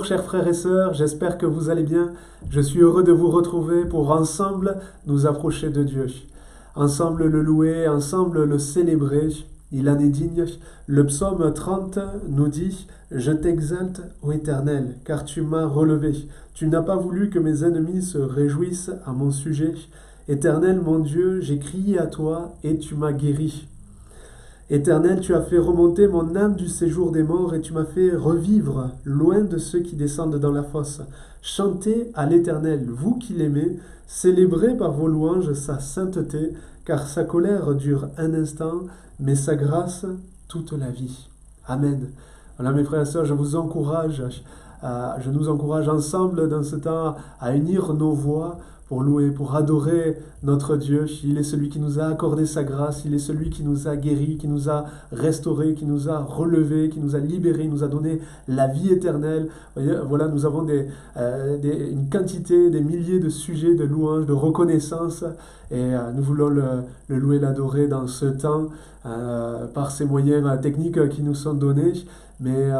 Bonjour chers frères et sœurs, j'espère que vous allez bien. Je suis heureux de vous retrouver pour ensemble nous approcher de Dieu. Ensemble le louer, ensemble le célébrer, il en est digne. Le psaume 30 nous dit « Je t'exalte, ô Éternel, car tu m'as relevé. Tu n'as pas voulu que mes ennemis se réjouissent à mon sujet. Éternel mon Dieu, j'ai crié à toi et tu m'as guéri. » Éternel, tu as fait remonter mon âme du séjour des morts et tu m'as fait revivre loin de ceux qui descendent dans la fosse. Chantez à l'Éternel, vous qui l'aimez, célébrez par vos louanges sa sainteté, car sa colère dure un instant, mais sa grâce toute la vie. Amen. Voilà mes frères et sœurs, je nous encourage ensemble dans ce temps à unir nos voix pour louer, pour adorer notre Dieu. Il est celui qui nous a accordé sa grâce, il est celui qui nous a guéris, qui nous a restaurés, qui nous a relevés, qui nous a libérés, il nous a donné la vie éternelle. Voilà, nous avons une quantité, des milliers de sujets de louanges, de reconnaissance, et nous voulons le louer, l'adorer dans ce temps par ces moyens techniques qui nous sont donnés. Mais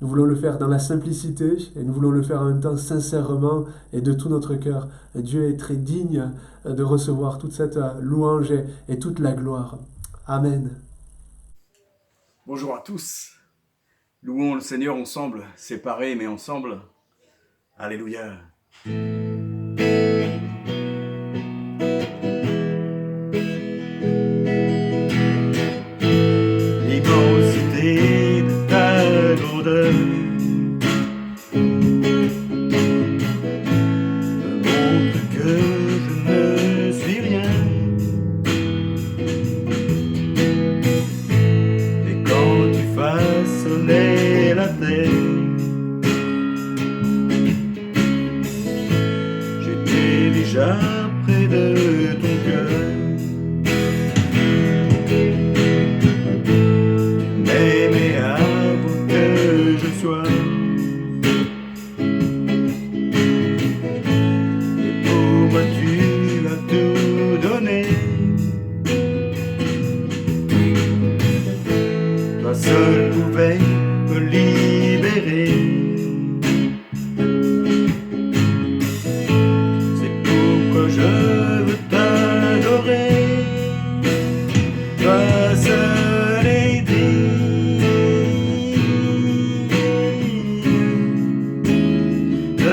nous voulons le faire dans la simplicité et nous voulons le faire en même temps sincèrement et de tout notre cœur. Dieu est très digne de recevoir toute cette louange et toute la gloire. Amen. Bonjour à tous. Louons le Seigneur ensemble, séparés mais ensemble. Alléluia. Près de ton cœur, tu m'aimais avant que je sois, et pour moi tu as tout donné. Toi seul pouvais me libérer. Je veux t'adorer, toi seul est digne de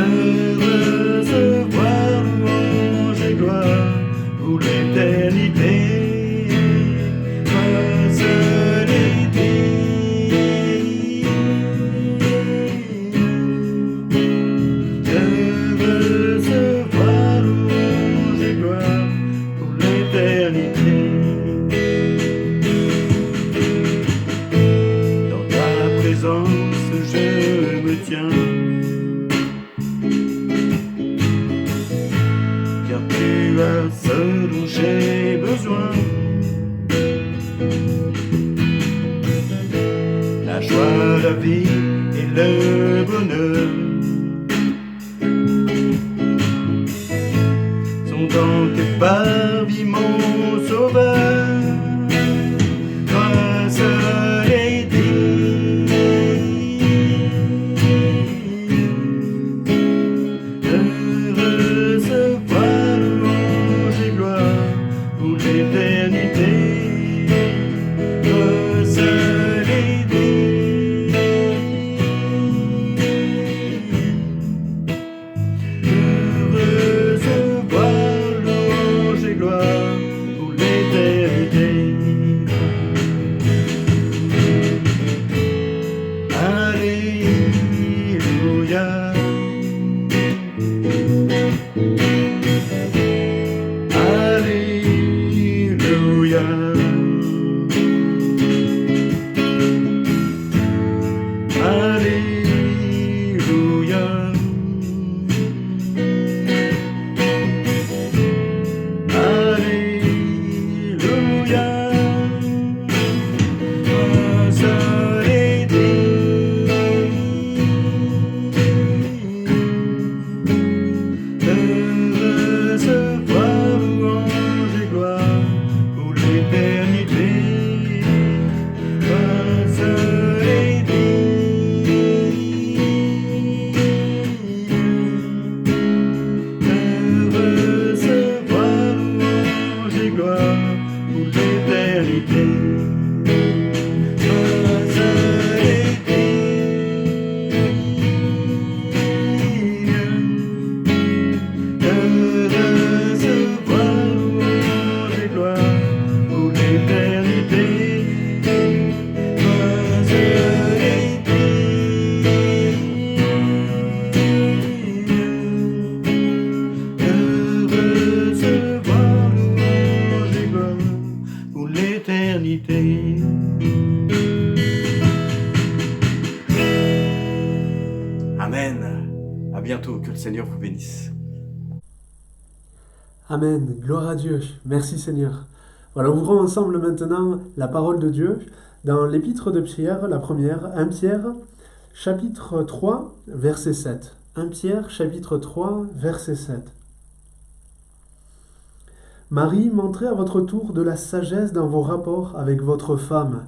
recevoir louange et gloire pour l'éternité. Toi seul est digne, je veux recevoir pour l'éternité. Dans ta présence je me tiens, car tu as ce dont j'ai besoin. La joie, la vie et le bonheur dans tes parvis, mon sauveur. Toi seul est digne de recevoir louange et gloire pour l'éternité. Toi seul est digne de recevoir gloire pour l'éternité. Seigneur vous bénisse. Amen, gloire à Dieu, merci Seigneur. Voilà, ouvrons ensemble maintenant la parole de Dieu dans l'épître de Pierre, la première, 1 Pierre, chapitre 3, verset 7. 1 Pierre, chapitre 3, verset 7. Marie, montrez à votre tour de la sagesse dans vos rapports avec votre femme,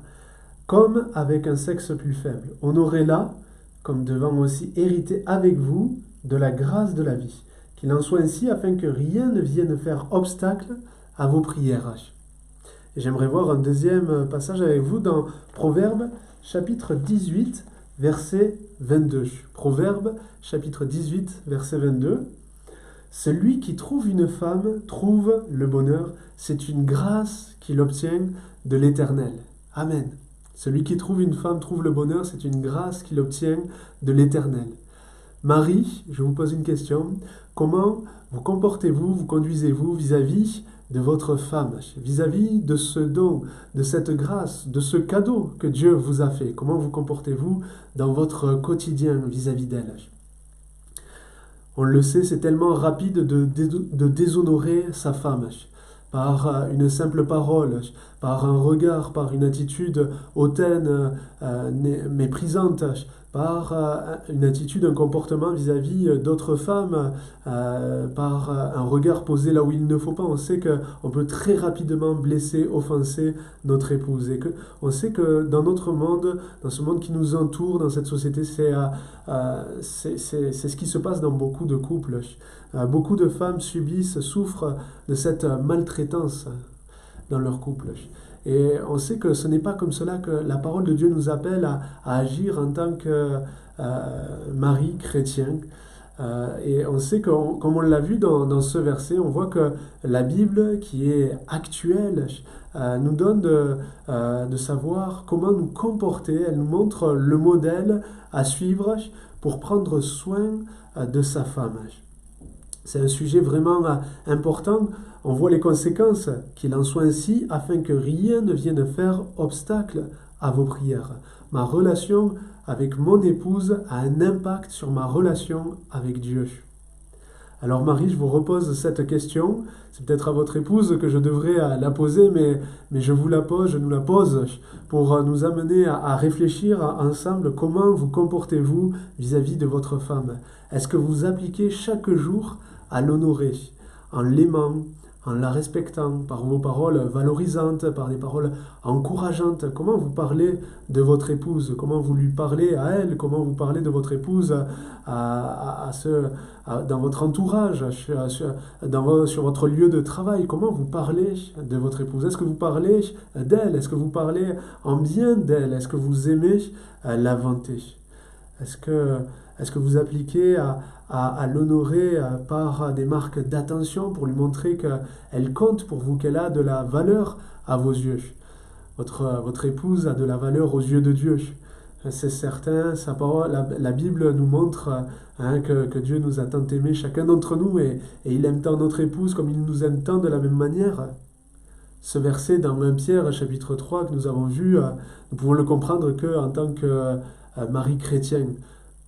comme avec un sexe plus faible. Honorez-la, comme devant aussi hériter avec vous de la grâce de la vie. Qu'il en soit ainsi afin que rien ne vienne faire obstacle à vos prières. Et j'aimerais voir un deuxième passage avec vous dans Proverbes, chapitre 18, verset 22. Proverbes, chapitre 18, verset 22. Celui qui trouve une femme trouve le bonheur, c'est une grâce qu'il obtient de l'Éternel. Amen. Celui qui trouve une femme trouve le bonheur, c'est une grâce qu'il obtient de l'Éternel. Marie, je vous pose une question. Comment vous comportez-vous, vous conduisez-vous vis-à-vis de votre femme, vis-à-vis de ce don, de cette grâce, de ce cadeau que Dieu vous a fait? Comment vous comportez-vous dans votre quotidien vis-à-vis d'elle? On le sait, c'est tellement rapide de déshonorer sa femme par une simple parole, par un regard, par une attitude hautaine, méprisante, par une attitude, un comportement vis-à-vis d'autres femmes, par un regard posé là où il ne faut pas. On sait qu'on peut très rapidement blesser, offenser notre épouse. Et on sait que dans notre monde, dans ce monde qui nous entoure, dans cette société, c'est ce qui se passe dans beaucoup de couples. Beaucoup de femmes souffrent de cette maltraitance dans leur couple. Et on sait que ce n'est pas comme cela que la parole de Dieu nous appelle à agir en tant que mari chrétien. Et on sait que, comme on l'a vu dans ce verset, on voit que la Bible, qui est actuelle, nous donne de savoir comment nous comporter. Elle nous montre le modèle à suivre pour prendre soin de sa femme. C'est un sujet vraiment important. On voit les conséquences, qu'il en soit ainsi, afin que rien ne vienne faire obstacle à vos prières. Ma relation avec mon épouse a un impact sur ma relation avec Dieu. Alors Marie, je vous repose cette question. C'est peut-être à votre épouse que je devrais la poser, mais je nous la pose pour nous amener à réfléchir ensemble comment vous comportez-vous vis-à-vis de votre femme. Est-ce que vous appliquez chaque jour à l'honorer, en l'aimant, en la respectant, par vos paroles valorisantes, par des paroles encourageantes? Comment vous parlez de votre épouse? Comment vous lui parlez à elle? Comment vous parlez de votre épouse dans votre entourage, sur votre lieu de travail? Comment vous parlez de votre épouse? Est-ce que vous parlez d'elle? Est-ce que vous parlez en bien d'elle? Est-ce que vous aimez la vanter? Est-ce que vous appliquez à l'honorer par des marques d'attention pour lui montrer qu'elle compte pour vous, qu'elle a de la valeur à vos yeux? Votre épouse a de la valeur aux yeux de Dieu. C'est certain, sa parole, la Bible nous montre que Dieu nous a tant aimés, chacun d'entre nous, et il aime tant notre épouse comme il nous aime tant de la même manière. Ce verset dans 1 Pierre, chapitre 3, que nous avons vu, nous pouvons le comprendre qu'en tant que mari chrétien.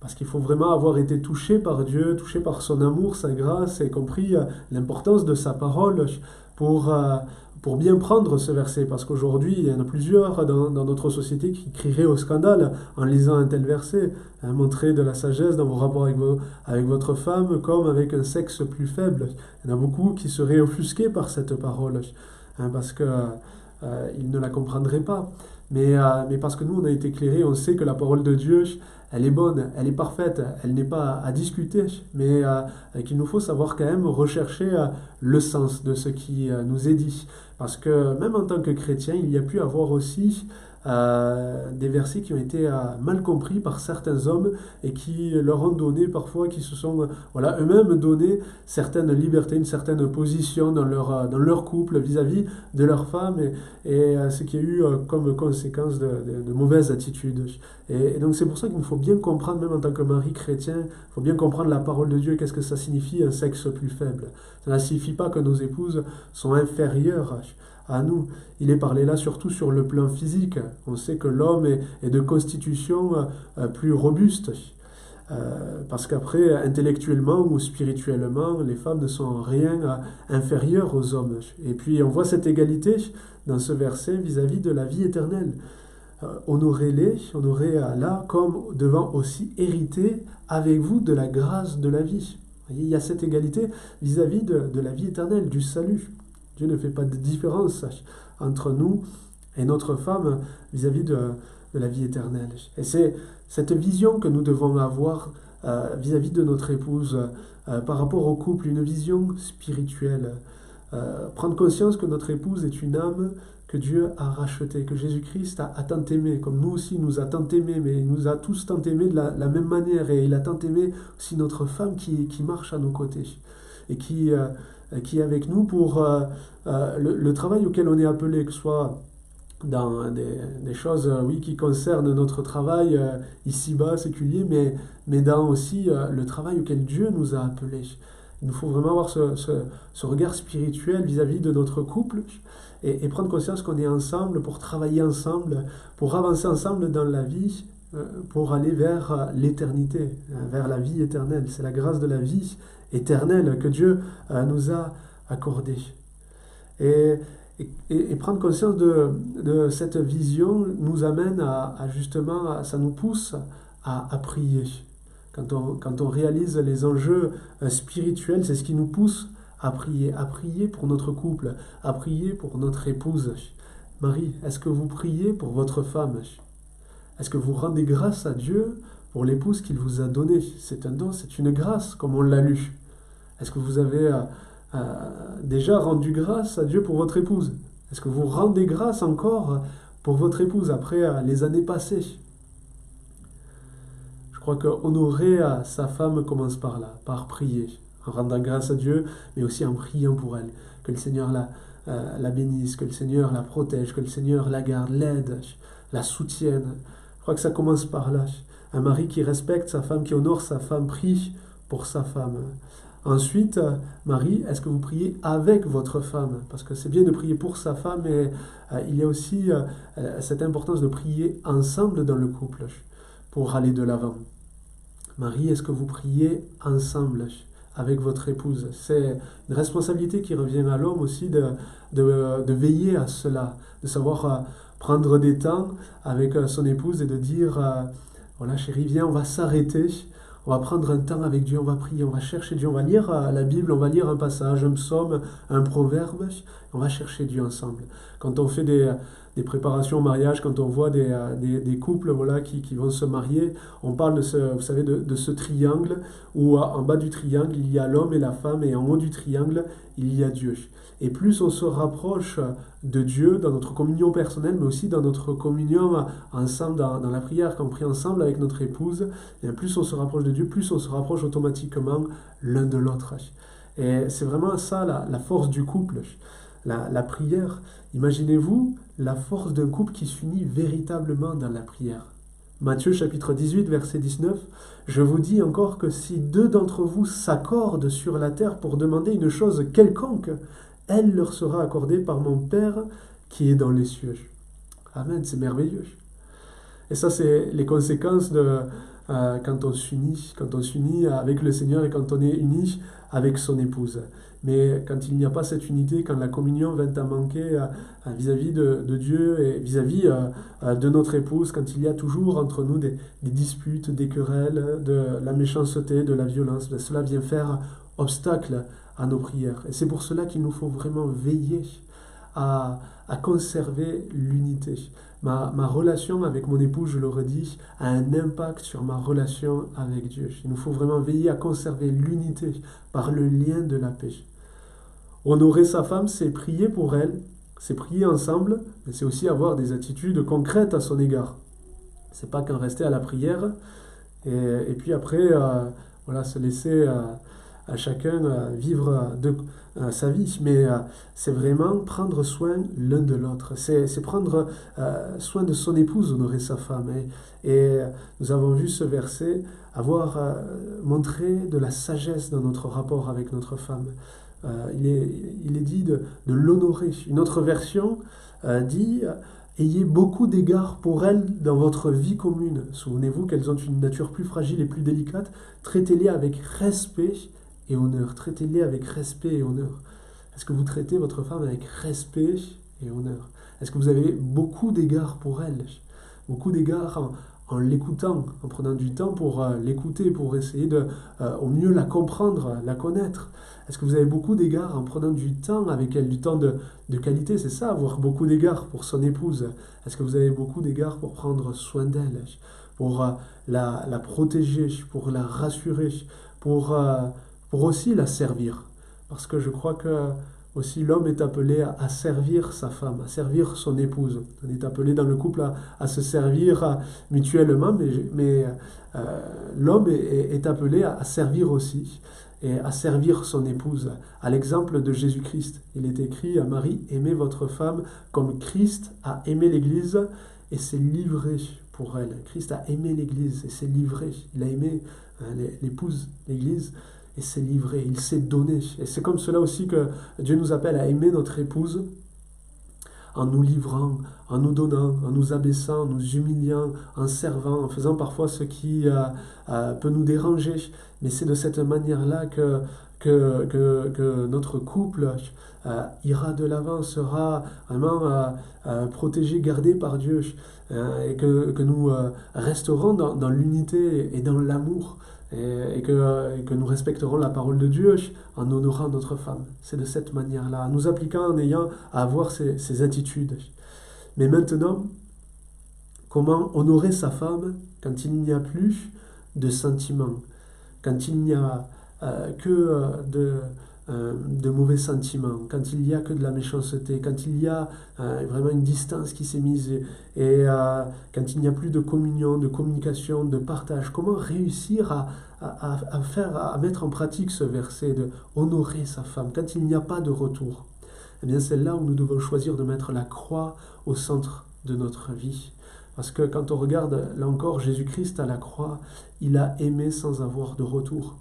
Parce qu'il faut vraiment avoir été touché par Dieu, touché par son amour, sa grâce, et compris l'importance de sa parole pour bien prendre ce verset. Parce qu'aujourd'hui, il y en a plusieurs dans notre société qui crieraient au scandale en lisant un tel verset. Montrer de la sagesse dans vos rapports avec votre femme comme avec un sexe plus faible. Il y en a beaucoup qui seraient offusqués par cette parole, parce qu'ils ne la comprendraient pas. Mais parce que nous, on a été éclairés, on sait que la parole de Dieu, elle est bonne, elle est parfaite, elle n'est pas à discuter, mais qu'il nous faut savoir quand même rechercher le sens de ce qui nous est dit. Parce que même en tant que chrétien, il y a pu avoir aussi des versets qui ont été mal compris par certains hommes et qui leur ont donné parfois, qui se sont eux-mêmes donné certaines libertés, une certaine position dans leur couple vis-à-vis de leur femme, et ce qui a eu comme conséquence de mauvaises attitudes. Et donc c'est pour ça qu'il nous faut bien comprendre, même en tant que mari chrétien, il faut bien comprendre la parole de Dieu. Qu'est-ce que ça signifie, un sexe plus faible? Ça ne signifie pas que nos épouses sont inférieures à nous. Il est parlé là surtout sur le plan physique. On sait que l'homme est de constitution plus robuste. Parce qu'après, intellectuellement ou spirituellement, les femmes ne sont en rien inférieures aux hommes. Et puis on voit cette égalité dans ce verset vis-à-vis de la vie éternelle. Honorez-les, honorez Allah comme devant aussi hériter avec vous de la grâce de la vie. Vous voyez, il y a cette égalité vis-à-vis de la vie éternelle, du salut. Dieu ne fait pas de différence entre nous et notre femme vis-à-vis de la vie éternelle. Et c'est cette vision que nous devons avoir vis-à-vis de notre épouse par rapport au couple, une vision spirituelle. Prendre conscience que notre épouse est une âme que Dieu a rachetée, que Jésus-Christ a tant aimé, comme nous aussi il nous a tant aimé, mais il nous a tous tant aimé de la même manière, et il a tant aimé aussi notre femme qui marche à nos côtés, et qui est avec nous pour le travail auquel on est appelé, que ce soit dans des choses qui concernent notre travail ici-bas, séculier, mais dans aussi le travail auquel Dieu nous a appelés. Il nous faut vraiment avoir ce regard spirituel vis-à-vis de notre couple et prendre conscience qu'on est ensemble pour travailler ensemble, pour avancer ensemble dans la vie, pour aller vers l'éternité, vers la vie éternelle. C'est la grâce de la vie éternelle que Dieu nous a accordée. Et prendre conscience de cette vision nous amène à justement, ça nous pousse à prier. Quand on réalise les enjeux spirituels, c'est ce qui nous pousse à prier pour notre couple, à prier pour notre épouse. Marie, est-ce que vous priez pour votre femme? Est-ce que vous rendez grâce à Dieu pour l'épouse qu'il vous a donnée? C'est un don, c'est une grâce, comme on l'a lu. Est-ce que vous avez déjà rendu grâce à Dieu pour votre épouse? Est-ce que vous rendez grâce encore pour votre épouse après les années passées? Je crois qu'honorer sa femme commence par là, par prier, en rendant grâce à Dieu, mais aussi en priant pour elle. Que le Seigneur la bénisse, que le Seigneur la protège, que le Seigneur la garde, l'aide, la soutienne. Je crois que ça commence par là. Un mari qui respecte sa femme, qui honore sa femme, prie pour sa femme. Ensuite, Marie, est-ce que vous priez avec votre femme? Parce que c'est bien de prier pour sa femme, mais il y a aussi cette importance de prier ensemble dans le couple pour aller de l'avant. Marie, est-ce que vous priez ensemble avec votre épouse? C'est une responsabilité qui revient à l'homme aussi de veiller à cela, de savoir prendre des temps avec son épouse et de dire voilà chérie, viens, on va s'arrêter, on va prendre un temps avec Dieu, on va prier, on va chercher Dieu, on va lire la Bible, on va lire un passage, un psaume, un proverbe, on va chercher Dieu ensemble. Quand on fait des préparations au mariage, quand on voit des couples qui vont se marier, on parle de ce triangle où en bas du triangle il y a l'homme et la femme et en haut du triangle il y a Dieu. Et plus on se rapproche de Dieu dans notre communion personnelle, mais aussi dans notre communion ensemble dans la prière, quand on prie ensemble avec notre épouse, et plus on se rapproche de Dieu, plus on se rapproche automatiquement l'un de l'autre. Et c'est vraiment ça la force du couple. La prière, imaginez-vous la force d'un couple qui s'unit véritablement dans la prière. Matthieu chapitre 18, verset 19, « Je vous dis encore que si 2 d'entre vous s'accordent sur la terre pour demander une chose quelconque, elle leur sera accordée par mon Père qui est dans les cieux. » Amen, c'est merveilleux. Et ça, c'est les conséquences de quand on s'unit avec le Seigneur et quand on est uni avec son épouse. Mais quand il n'y a pas cette unité, quand la communion vient à manquer vis-à-vis de Dieu et vis-à-vis de notre épouse, quand il y a toujours entre nous des disputes, des querelles, de la méchanceté, de la violence, cela vient faire obstacle à nos prières. Et c'est pour cela qu'il nous faut vraiment veiller à conserver l'unité. Ma relation avec mon épouse, je le redis, a un impact sur ma relation avec Dieu. Il nous faut vraiment veiller à conserver l'unité par le lien de la paix. Honorer sa femme, c'est prier pour elle, c'est prier ensemble, mais c'est aussi avoir des attitudes concrètes à son égard. C'est pas qu'en rester à la prière et puis après se laisser à chacun vivre sa vie, mais c'est vraiment prendre soin l'un de l'autre, c'est prendre soin de son épouse, honorer sa femme. Et nous avons vu ce verset avoir montré de la sagesse dans notre rapport avec notre femme. Il est dit de l'honorer. Une autre version dit Ayez beaucoup d'égards pour elles dans votre vie commune. Souvenez-vous qu'elles ont une nature plus fragile et plus délicate. Traitez-les avec respect et honneur. Traitez-les avec respect et honneur. Est-ce que vous traitez votre femme avec respect et honneur? Est-ce que vous avez beaucoup d'égards pour elle? Beaucoup d'égards en l'écoutant, en prenant du temps pour l'écouter, pour essayer de au mieux la comprendre, la connaître. Est-ce que vous avez beaucoup d'égards en prenant du temps avec elle, du temps de qualité? C'est ça, avoir beaucoup d'égards pour son épouse. Est-ce que vous avez beaucoup d'égards pour prendre soin d'elle, pour la protéger, pour la rassurer, pour aussi la servir? Parce que je crois que aussi l'homme est appelé à servir sa femme, à servir son épouse. On est appelé dans le couple à se servir mutuellement, mais l'homme est appelé à servir aussi et à servir son épouse. À l'exemple de Jésus-Christ, il est écrit à Marie, aimez votre femme comme Christ a aimé l'Église et s'est livré pour elle. Christ a aimé l'Église et s'est livré. Il a aimé l'épouse, l'Église, et s'est livré, il s'est donné. Et c'est comme cela aussi que Dieu nous appelle à aimer notre épouse, en nous livrant, en nous donnant, en nous abaissant, en nous humiliant, en servant, en faisant parfois ce qui peut nous déranger. Mais c'est de cette manière-là que notre couple ira de l'avant, sera vraiment protégé, gardé par Dieu, et que nous resterons dans l'unité et dans l'amour. Et que nous respecterons la parole de Dieu en honorant notre femme. C'est de cette manière-là, en nous appliquant, en ayant à avoir ces attitudes. Mais maintenant, comment honorer sa femme quand il n'y a plus de sentiments, quand il n'y a que de mauvais sentiments, quand il n'y a que de la méchanceté, quand il y a vraiment une distance qui s'est mise et quand il n'y a plus de communion, de communication, de partage? Comment réussir à mettre en pratique ce verset de honorer sa femme quand il n'y a pas de retour? Eh bien, c'est là où nous devons choisir de mettre la croix au centre de notre vie. Parce que quand on regarde, là encore, Jésus-Christ à la croix, il a aimé sans avoir de retour.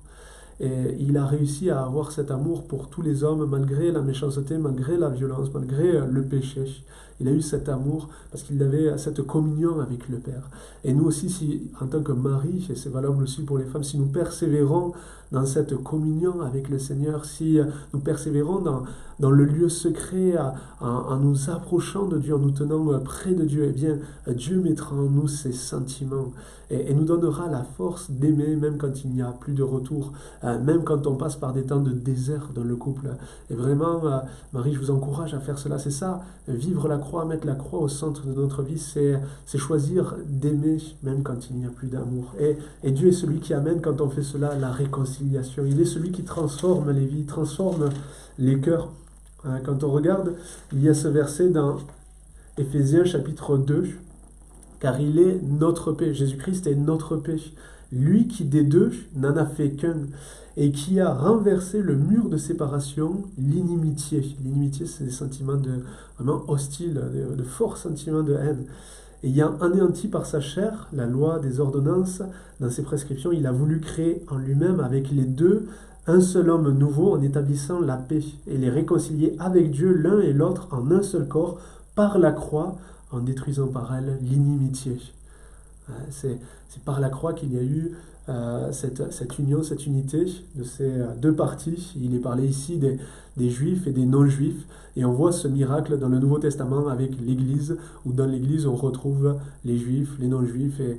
Et il a réussi à avoir cet amour pour tous les hommes, malgré la méchanceté, malgré la violence, malgré le péché. Il a eu cet amour parce qu'il avait cette communion avec le Père. Et nous aussi, si, en tant que mari, et c'est valable aussi pour les femmes, si nous persévérons dans cette communion avec le Seigneur, si nous persévérons dans le lieu secret, en nous approchant de Dieu, en nous tenant près de Dieu, eh bien, Dieu mettra en nous ses sentiments et nous donnera la force d'aimer même quand il n'y a plus de retour, même quand on passe par des temps de désert dans le couple. Et vraiment, Marie, je vous encourage à faire cela. C'est ça, vivre la croix, mettre la croix au centre de notre vie, c'est choisir d'aimer même quand il n'y a plus d'amour. Et Dieu est celui qui amène, quand on fait cela, la réconciliation. Il est celui qui transforme les vies, transforme les cœurs. Quand on regarde, il y a ce verset dans Éphésiens chapitre 2, car il est notre paix. Jésus-Christ est notre paix. Lui qui des deux n'en a fait qu'un et qui a renversé le mur de séparation, l'inimitié. L'inimitié, c'est des sentiments vraiment hostiles, de forts sentiments de haine. Ayant anéanti par sa chair la loi des ordonnances, dans ses prescriptions, il a voulu créer en lui-même avec les deux un seul homme nouveau en établissant la paix et les réconcilier avec Dieu l'un et l'autre en un seul corps par la croix, en détruisant par elle l'inimitié. C'est par la croix qu'il y a eu cette union, cette unité de ces deux parties. Il est parlé ici des juifs et des non-juifs. Et on voit ce miracle dans le Nouveau Testament avec l'Église, où dans l'Église on retrouve les juifs, les non-juifs et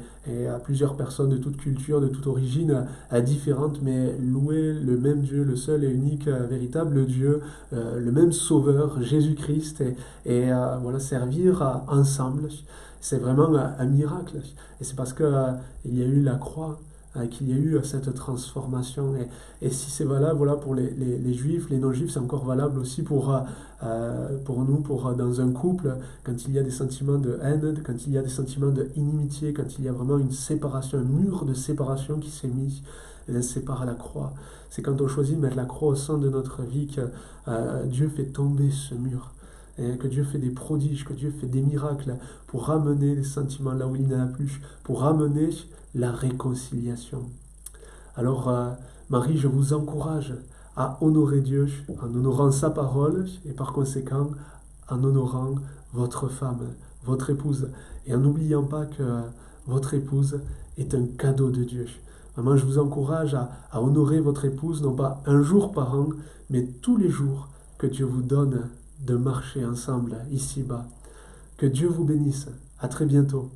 plusieurs personnes de toute culture, de toute origine différentes, mais louer le même Dieu, le seul et unique véritable Dieu, le même Sauveur, Jésus-Christ, et voilà, servir ensemble. C'est vraiment un miracle. Et c'est parce qu'il y a eu la croix qu'il y a eu cette transformation. Et si c'est valable voilà, pour les juifs, les non-juifs, c'est encore valable aussi pour nous, dans un couple, quand il y a des sentiments de haine, quand il y a des sentiments d'inimitié, quand il y a vraiment une séparation, un mur de séparation qui s'est mis. C'est par la croix. C'est quand on choisit de mettre la croix au centre de notre vie que Dieu fait tomber ce mur. Et que Dieu fait des prodiges, que Dieu fait des miracles pour ramener les sentiments là où il n'y en a plus, pour ramener la réconciliation. Alors, Marie, je vous encourage à honorer Dieu en honorant sa parole et par conséquent en honorant votre femme. votre épouse, et en n'oubliant pas que votre épouse est un cadeau de Dieu. Vraiment, je vous encourage à honorer votre épouse, non pas un jour par an, mais tous les jours que Dieu vous donne de marcher ensemble ici-bas. Que Dieu vous bénisse. À très bientôt.